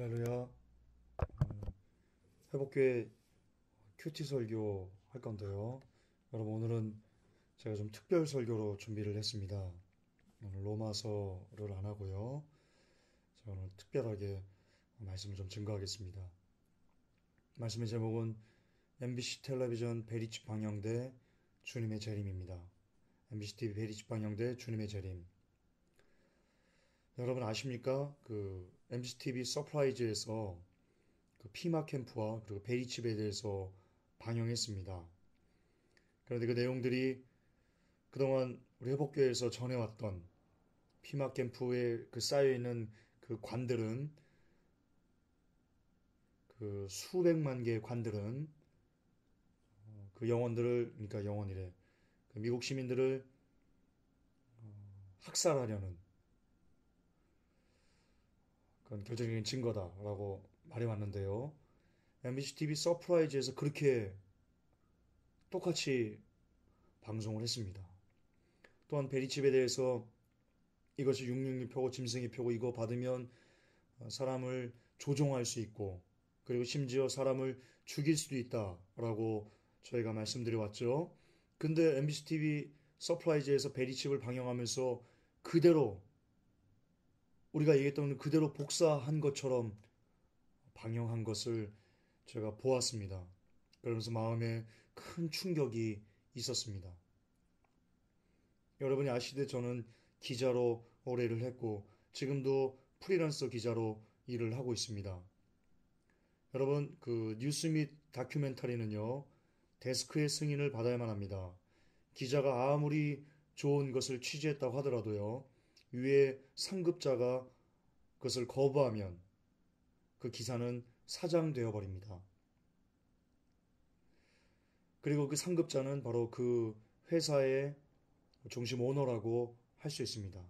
할렐루야. 회복교회 큐티 설교 할 건데요. 여러분, 오늘은 제가 좀 특별 설교로 준비를 했습니다. 오늘 로마서를 안 하고요. 제가 오늘 특별하게 말씀을 좀 증거하겠습니다. 말씀의 제목은 MBC 텔레비전 베리집 방영대 주님의 재림입니다. MBC TV 베리집 방영대 주님의 재림. 여러분 아십니까? MBC TV 서프라이즈에서 피마 캠프와 그리고 베리집에 대해서 방영했습니다. 그런데 그 내용들이 그동안 우리 회복교회에서 전해왔던 피마 캠프에 쌓여있는 그 관들은 그 수백만 개의 관들은 그 영혼들을, 그러니까 영혼이래, 그 미국 시민들을 학살하려는 그런 결정적인 증거다라고 말해왔는데요. MBC TV 서프라이즈에서 그렇게 똑같이 방송을 했습니다. 또한 베리칩에 대해서 이것이 666표고 짐승의 표고 이거 받으면 사람을 조종할 수 있고 그리고 심지어 사람을 죽일 수도 있다라고 저희가 말씀드려 왔죠. 근데 MBC TV 서프라이즈에서 베리칩을 방영하면서 그대로 우리가 얘기했던 그대로 복사한 것처럼 방영한 것을 제가 보았습니다. 그러면서 마음에 큰 충격이 있었습니다. 여러분이 아시듯 저는 기자로 오래 일을 했고 지금도 프리랜서 기자로 일을 하고 있습니다. 여러분, 그 뉴스 및 다큐멘터리는요, 데스크의 승인을 받아야만 합니다. 기자가 아무리 좋은 것을 취재했다고 하더라도요, 위에 상급자가 그것을 거부하면 그 기사는 사장되어 버립니다. 그리고 그 상급자는 바로 그 회사의 중심 오너라고 할 수 있습니다.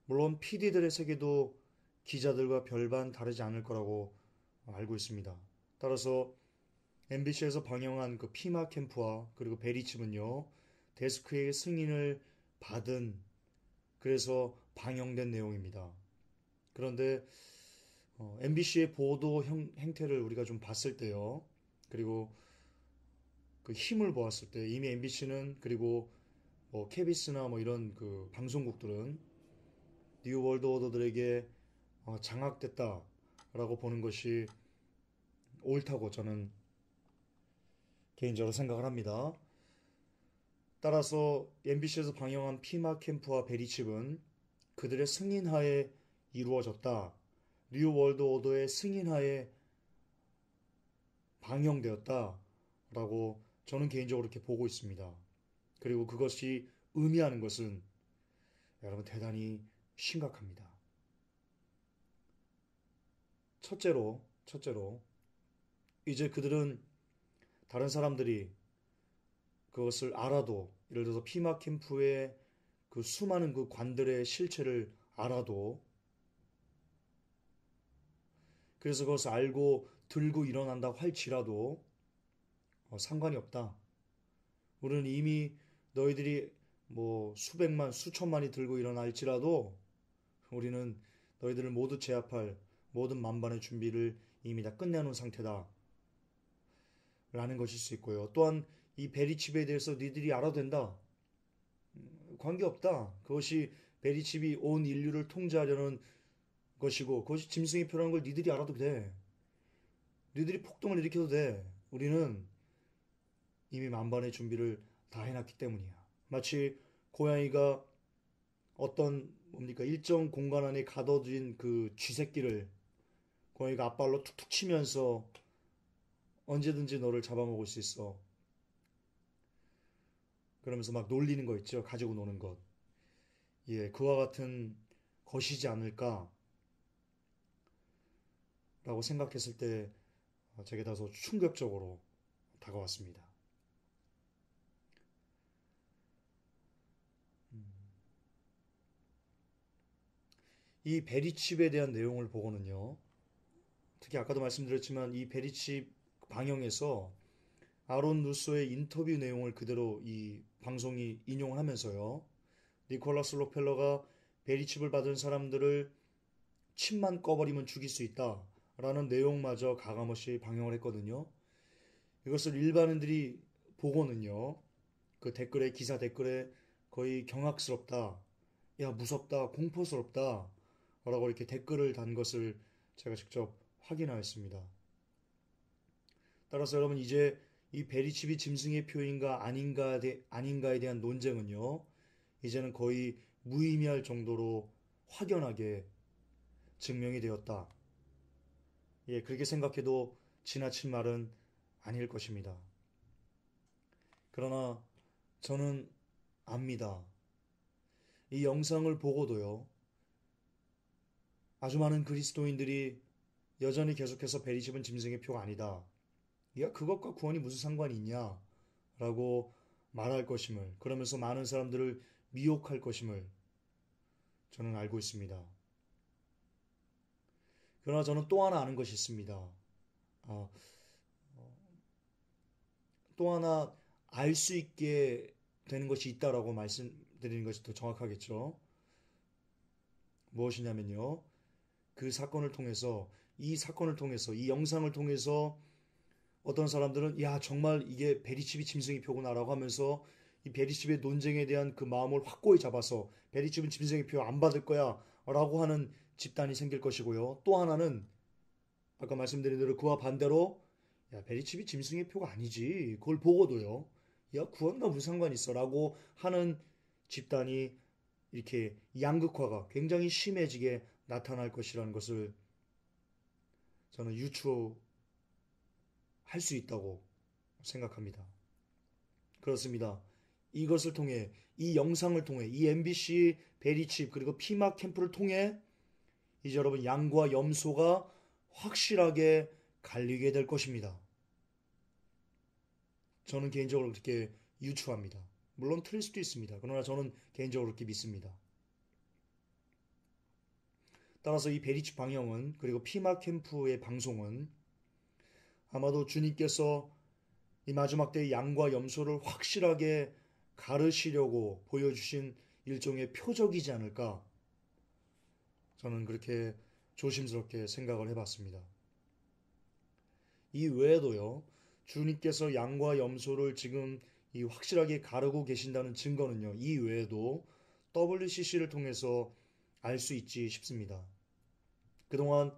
물론 PD들의 세계도 기자들과 별반 다르지 않을 거라고 알고 있습니다. 따라서 MBC에서 방영한 그 피마 캠프와 그리고 베리칩은요, 데스크의 승인을 받은 그래서 방영된 내용입니다. 그런데 MBC의 보도 행태를 우리가 좀 봤을 때요, 그리고 그 힘을 보았을 때 이미 MBC는 그리고 뭐 KBS나 뭐 이런 그 방송국들은 뉴 월드 오더들에게 장악됐다라고 보는 것이 옳다고 저는 개인적으로 생각을 합니다. 따라서 MBC에서 방영한 피마 캠프와 베리칩은 그들의 승인하에 이루어졌다. 뉴 월드 오더의 승인하에 방영되었다라고 저는 개인적으로 이렇게 보고 있습니다. 그리고 그것이 의미하는 것은 여러분 대단히 심각합니다. 첫째로 이제 그들은 다른 사람들이 그것을 알아도 예를 들어서 피마 캠프의 그 수많은 그 관들의 실체를 알아도 그래서 그것을 알고 들고 일어난다 할지라도 상관이 없다. 우리는 이미 너희들이 뭐 수백만 수천만이 들고 일어날지라도 우리는 너희들을 모두 제압할 모든 만반의 준비를 이미 다 끝내놓은 상태다. 라는 것일 수 있고요. 또한 이 베리칩에 대해서 니들이 알아도 된다. 관계없다. 그것이 베리칩이 온 인류를 통제하려는 것이고 그것이 짐승의 표라는 걸 니들이 알아도 돼. 니들이 폭동을 일으켜도 돼. 우리는 이미 만반의 준비를 다 해놨기 때문이야. 마치 고양이가 어떤 뭡니까 일정 공간 안에 가둬진 그 쥐새끼를 고양이가 앞발로 툭툭 치면서 언제든지 너를 잡아먹을 수 있어. 그러면서 막 놀리는 거 있죠. 가지고 노는 것. 예, 그와 같은 것이지 않을까라고 생각했을 때 제게 다소 충격적으로 다가왔습니다. 이 베리칩에 대한 내용을 보고는요. 특히 아까도 말씀드렸지만 이 베리칩 방영에서 아론 루소의 인터뷰 내용을 그대로 이 방송이 인용을 하면서요. 니콜라스 록펠러가 베리칩을 받은 사람들을 침만 꺼버리면 죽일 수 있다 라는 내용마저 가감없이 방영을 했거든요. 이것을 일반인들이 보고는요, 그 댓글에, 기사 댓글에 거의 경악스럽다, 야 무섭다, 공포스럽다 라고 이렇게 댓글을 단 것을 제가 직접 확인하였습니다. 따라서 여러분, 이제 이 베리칩이 짐승의 표현인가 아닌가에 대한 논쟁은요, 이제는 거의 무의미할 정도로 확연하게 증명이 되었다. 예, 그렇게 생각해도 지나친 말은 아닐 것입니다. 그러나 저는 압니다. 이 영상을 보고도요, 아주 많은 그리스도인들이 여전히 계속해서 베리칩은 짐승의 표가 아니다, 야 그것과 구원이 무슨 상관이 있냐 라고 말할 것임을, 그러면서 많은 사람들을 미혹할 것임을 저는 알고 있습니다. 그러나 저는 또 하나 아는 것이 있습니다. 아, 또 하나 알 수 있게 되는 것이 있다라고 말씀드리는 것이 더 정확하겠죠. 무엇이냐면요, 그 사건을 통해서, 이 영상을 통해서 어떤 사람들은 야 정말 이게 베리칩이 짐승의 표구나라고 하면서 이 베리칩의 논쟁에 대한 그 마음을 확고히 잡아서 베리칩은 짐승의 표 안 받을 거야 라고 하는 집단이 생길 것이고요. 또 하나는 아까 말씀드린 대로 그와 반대로 야 베리칩이 짐승의 표가 아니지, 그걸 보고도요, 야 구원과 무슨 상관이 있어 라고 하는 집단이 이렇게 양극화가 굉장히 심해지게 나타날 것이라는 것을 저는 유추할 수 있다고 생각합니다. 그렇습니다. 이것을 통해, 이 영상을 통해, 이 MBC 베리칩 그리고 피막 캠프를 통해 이제 여러분 양과 염소가 확실하게 갈리게 될 것입니다. 저는 개인적으로 그렇게 유추합니다. 물론 틀릴 수도 있습니다. 그러나 저는 개인적으로 그렇게 믿습니다. 따라서 이 베리칩 방영은, 그리고 피막 캠프의 방송은 아마도 주님께서 이 마지막 때의 양과 염소를 확실하게 가르시려고 보여주신 일종의 표적이지 않을까, 저는 그렇게 조심스럽게 생각을 해봤습니다. 이 외에도요, 주님께서 양과 염소를 지금 이 확실하게 가르고 계신다는 증거는요, 이 외에도 WCC를 통해서 알 수 있지 싶습니다. 그동안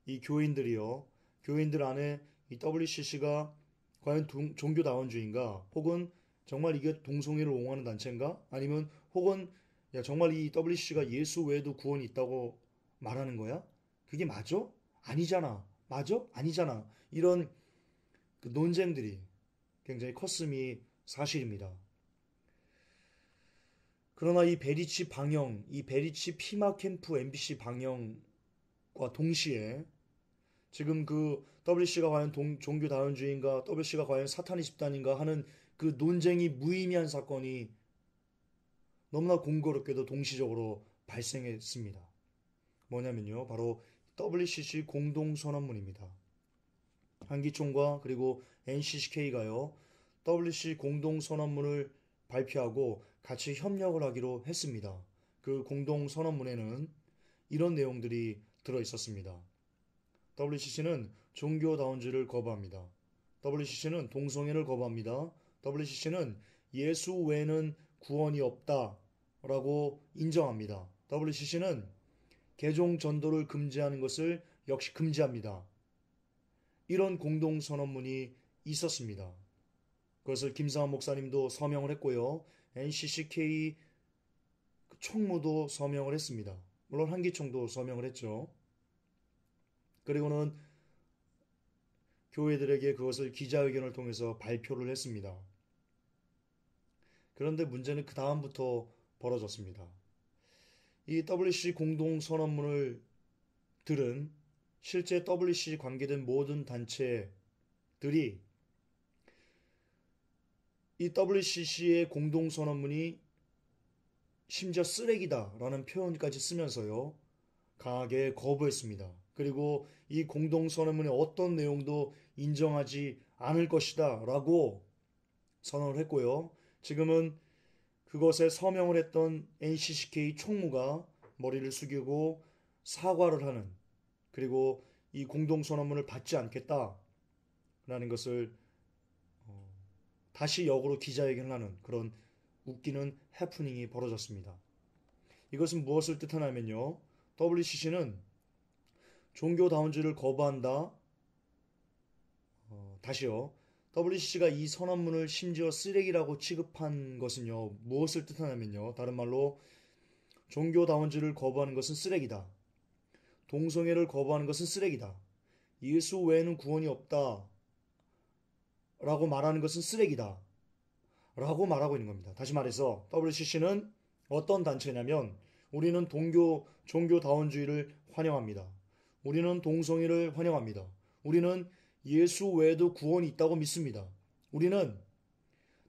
이 교인들 안에 이 WCC가 과연 종교다원주의인가, 혹은 정말 이게 동성애를 옹호하는 단체인가, 아니면 혹은 야 정말 이 WCC가 예수 외에도 구원이 있다고 말하는 거야? 그게 맞아? 아니잖아. 맞아? 아니잖아. 이런 그 논쟁들이 굉장히 컸음이 사실입니다. 그러나 이 베리치 피마 캠프 MBC 방영과 동시에 지금 그 WC가 과연 종교 다원주의인가, WC가 과연 사탄의 집단인가 하는 그 논쟁이 무의미한 사건이 너무나 공교롭게도 동시적으로 발생했습니다. 뭐냐면요, 바로 WCC 공동선언문입니다. 한기총과 그리고 NCCK가요, WCC 공동선언문을 발표하고 같이 협력을 하기로 했습니다. 그 공동선언문에는 이런 내용들이 들어 있었습니다. WCC는 종교다원주의를 거부합니다. WCC는 동성애를 거부합니다. WCC는 예수 외에는 구원이 없다라고 인정합니다. WCC는 개종 전도를 금지하는 것을 역시 금지합니다. 이런 공동선언문이 있었습니다. 그것을 김상환 목사님도 서명을 했고요, NCCK 총무도 서명을 했습니다. 물론 한기총도 서명을 했죠. 그리고는 교회들에게 그것을 기자회견을 통해서 발표를 했습니다. 그런데 문제는 그 다음부터 벌어졌습니다. 이 WCC 공동선언문을 들은 실제 WCC 관계된 모든 단체들이 이 WCC의 공동선언문이 심지어 쓰레기다라는 표현까지 쓰면서요, 강하게 거부했습니다. 그리고 이 공동선언문의 어떤 내용도 인정하지 않을 것이다 라고 선언을 했고요. 지금은 그것에 서명을 했던 NCCK 총무가 머리를 숙이고 사과를 하는, 그리고 이 공동선언문을 받지 않겠다라는 것을 다시 역으로 기자회견을 하는 그런 웃기는 해프닝이 벌어졌습니다. 이것은 무엇을 뜻하냐면요. WCC는 종교다운주의를 거부한다. 다시요. WCC가 이 선언문을 심지어 쓰레기라고 취급한 것은요. 무엇을 뜻하냐면요. 다른 말로 종교다운주의를 거부하는 것은 쓰레기다. 동성애를 거부하는 것은 쓰레기다. 예수 외에는 구원이 없다. 라고 말하는 것은 쓰레기다. 라고 말하고 있는 겁니다. 다시 말해서 WCC는 어떤 단체냐면 우리는 종교다원주의를 환영합니다. 우리는 동성애를 환영합니다. 우리는 예수 외에도 구원이 있다고 믿습니다. 우리는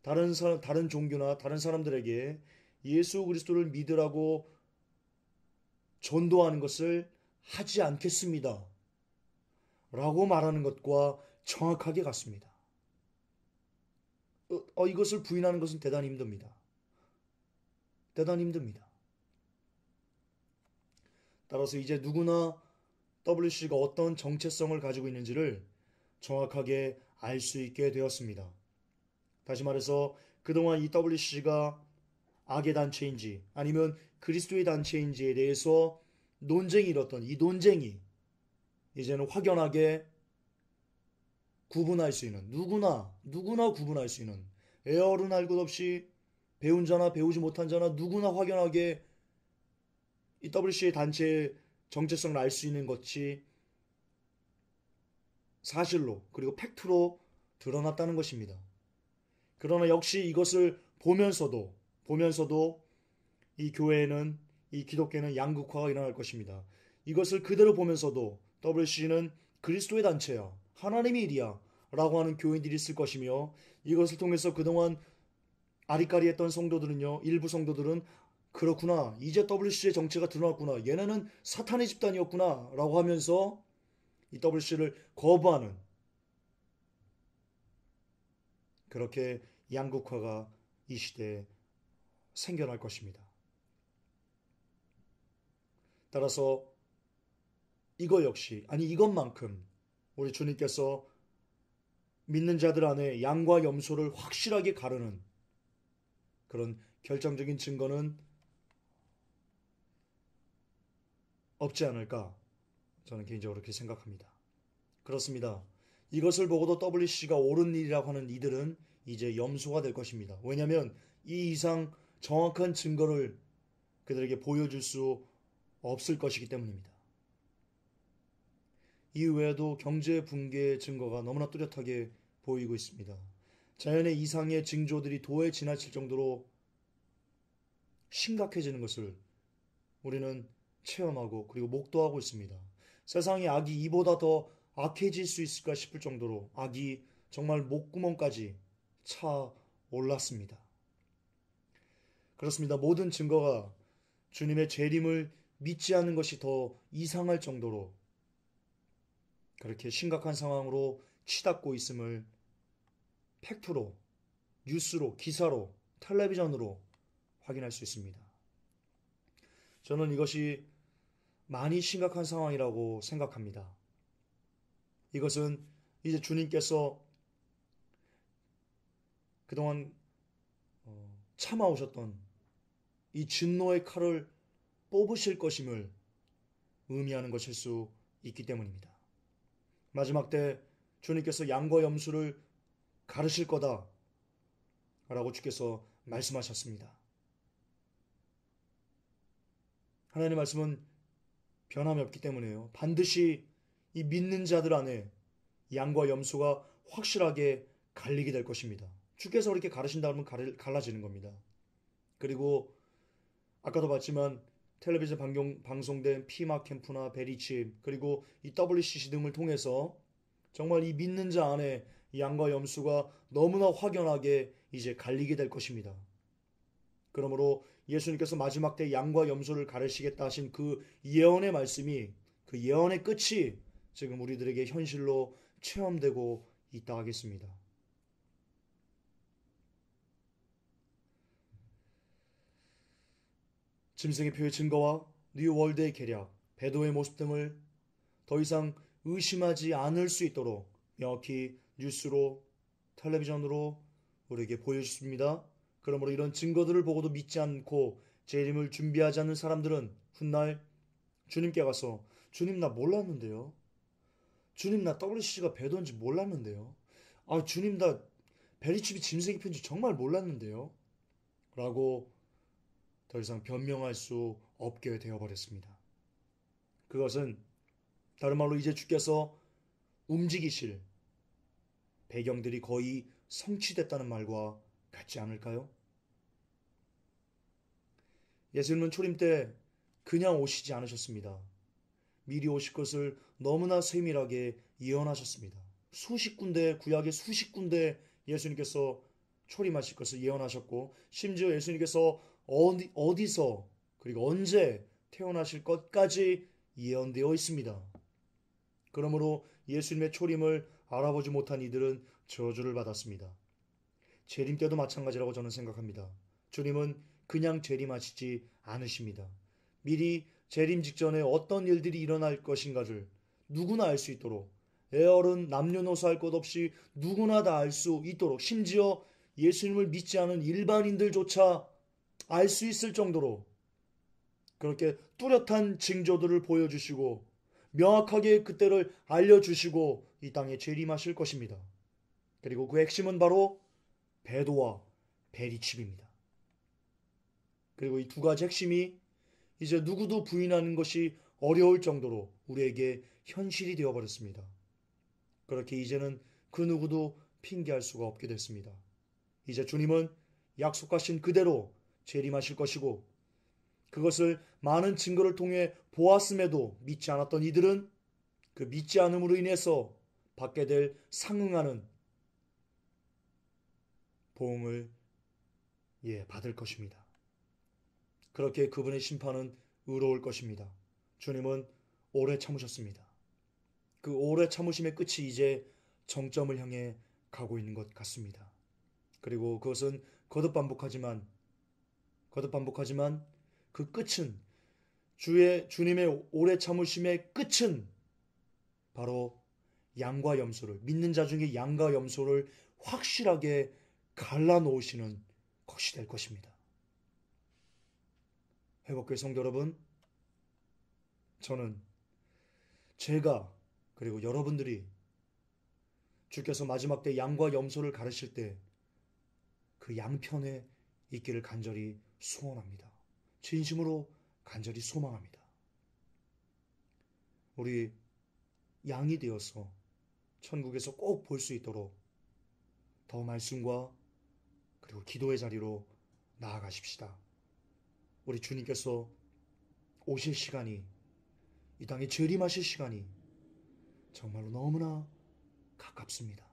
다른 종교나 다른 사람들에게 예수 그리스도를 믿으라고 전도하는 것을 하지 않겠습니다. 라고 말하는 것과 정확하게 같습니다. 이것을 부인하는 것은 대단히 힘듭니다. 대단히 힘듭니다. 따라서 이제 누구나 WCC가 어떤 정체성을 가지고 있는지를 정확하게 알 수 있게 되었습니다. 다시 말해서 그동안 이 WCC가 악의 단체인지 아니면 그리스도의 단체인지에 대해서 논쟁이 일었던 이 논쟁이 이제는 확연하게 구분할 수 있는 누구나 구분할 수 있는 에어른 할 것 없이 배운 자나 배우지 못한 자나 누구나 확연하게 이 WCC의 단체의 정체성을 알 수 있는 것이 사실로 그리고 팩트로 드러났다는 것입니다. 그러나 역시 이것을 보면서도 이 교회에는 이 기독교는 양극화가 일어날 것입니다. 이것을 그대로 보면서도 WCC는 그리스도의 단체야, 하나님의 일이야 라고 하는 교인들이 있을 것이며 이것을 통해서 그동안 아리까리했던 성도들은요, 일부 성도들은 그렇구나, 이제 WCC의 정체가 드러났구나, 얘네는 사탄의 집단이었구나 라고 하면서 이 WCC를 거부하는 그렇게 양극화가 이 시대에 생겨날 것입니다. 따라서 이것 역시 이것만큼 우리 주님께서 믿는 자들 안에 양과 염소를 확실하게 가르는 그런 결정적인 증거는 없지 않을까 저는 개인적으로 그렇게 생각합니다. 그렇습니다. 이것을 보고도 WCC가 옳은 일이라고 하는 이들은 이제 염소가 될 것입니다. 왜냐하면 이 이상 정확한 증거를 그들에게 보여줄 수 없을 것이기 때문입니다. 이외에도 경제 붕괴의 증거가 너무나 뚜렷하게 보이고 있습니다. 자연의 이상의 징조들이 도에 지나칠 정도로 심각해지는 것을 우리는 체험하고 그리고 목도하고 있습니다. 세상의 악이 이보다 더 악해질 수 있을까 싶을 정도로 악이 정말 목구멍까지 차 올랐습니다. 그렇습니다. 모든 증거가 주님의 재림을 믿지 않는 것이 더 이상할 정도로 그렇게 심각한 상황으로 치닫고 있음을 팩트로, 뉴스로, 기사로, 텔레비전으로 확인할 수 있습니다. 저는 이것이 많이 심각한 상황이라고 생각합니다. 이것은 이제 주님께서 그동안 참아오셨던 이 진노의 칼을 뽑으실 것임을 의미하는 것일 수 있기 때문입니다. 마지막 때 주님께서 양과 염소를 가르실 거다 라고 주께서 말씀하셨습니다. 하나님의 말씀은 변함이 없기 때문에요. 반드시 이 믿는 자들 안에 양과 염소가 확실하게 갈리게 될 것입니다. 주께서 그렇게 가르신다면 갈라지는 겁니다. 그리고 아까도 봤지만 텔레비전 방송된 피마 캠프나 베리칩 그리고 이 WCC 등을 통해서 정말 이 믿는 자 안에 양과 염소가 너무나 확연하게 이제 갈리게 될 것입니다. 그러므로 예수님께서 마지막 때 양과 염소를 가르시겠다 하신 그 예언의 말씀이 그 예언의 끝이 지금 우리들에게 현실로 체험되고 있다 하겠습니다. 짐승의 표의 증거와 뉴월드의 계략 배도의 모습 등을 더 이상 의심하지 않을 수 있도록 명확히 뉴스로, 텔레비전으로 우리에게 보여주십니다. 그러므로 이런 증거들을 보고도 믿지 않고 재림을 준비하지 않는 사람들은 훗날 주님께 가서 주님 나 몰랐는데요. 주님 나 WCC가 배도인지 몰랐는데요. 아 주님 나 베리칩이 짐승의 편지 정말 몰랐는데요. 라고 더 이상 변명할 수 없게 되어버렸습니다. 그것은 다른 말로 이제 주께서 움직이실 배경들이 거의 성취됐다는 말과 같지 않을까요? 예수님은 초림 때 그냥 오시지 않으셨습니다. 미리 오실 것을 너무나 세밀하게 예언하셨습니다. 수십 군데, 구약의 수십 군데 예수님께서 초림하실 것을 예언하셨고, 심지어 예수님께서 어디서 그리고 언제 태어나실 것까지 예언되어 있습니다. 그러므로 예수님의 초림을 알아보지 못한 이들은 저주를 받았습니다. 재림 때도 마찬가지라고 저는 생각합니다. 주님은 그냥 재림하시지 않으십니다. 미리 재림 직전에 어떤 일들이 일어날 것인가를 누구나 알 수 있도록, 애어른 남녀노소 할 것 없이 누구나 다 알 수 있도록, 심지어 예수님을 믿지 않은 일반인들조차 알 수 있을 정도로 그렇게 뚜렷한 징조들을 보여주시고 명확하게 그때를 알려주시고 이 땅에 재림하실 것입니다. 그리고 그 핵심은 바로 배도와 베리칩입니다. 그리고 이 두 가지 핵심이 이제 누구도 부인하는 것이 어려울 정도로 우리에게 현실이 되어버렸습니다. 그렇게 이제는 그 누구도 핑계할 수가 없게 됐습니다. 이제 주님은 약속하신 그대로 재림하실 것이고 그것을 많은 증거를 통해 보았음에도 믿지 않았던 이들은 그 믿지 않음으로 인해서 받게 될 상응하는 보응을 받을 것입니다. 그렇게 그분의 심판은 의로울 것입니다. 주님은 오래 참으셨습니다. 그 오래 참으심의 끝이 이제 정점을 향해 가고 있는 것 같습니다. 그리고 그것은 거듭 반복하지만 그 끝은 주님의 오래 참으심의 끝은 바로 양과 염소를, 믿는 자 중에 양과 염소를 확실하게 갈라놓으시는 것이 될 것입니다. 회복교회 성도 여러분, 저는 제가 그리고 여러분들이 주께서 마지막 때 양과 염소를 가르칠 때 그 양편에 있기를 간절히 소원합니다. 진심으로 간절히 소망합니다. 우리 양이 되어서 천국에서 꼭 볼 수 있도록 더 말씀과 그리고 기도의 자리로 나아가십시다. 우리 주님께서 오실 시간이, 이 땅에 재림하실 시간이 정말로 너무나 가깝습니다.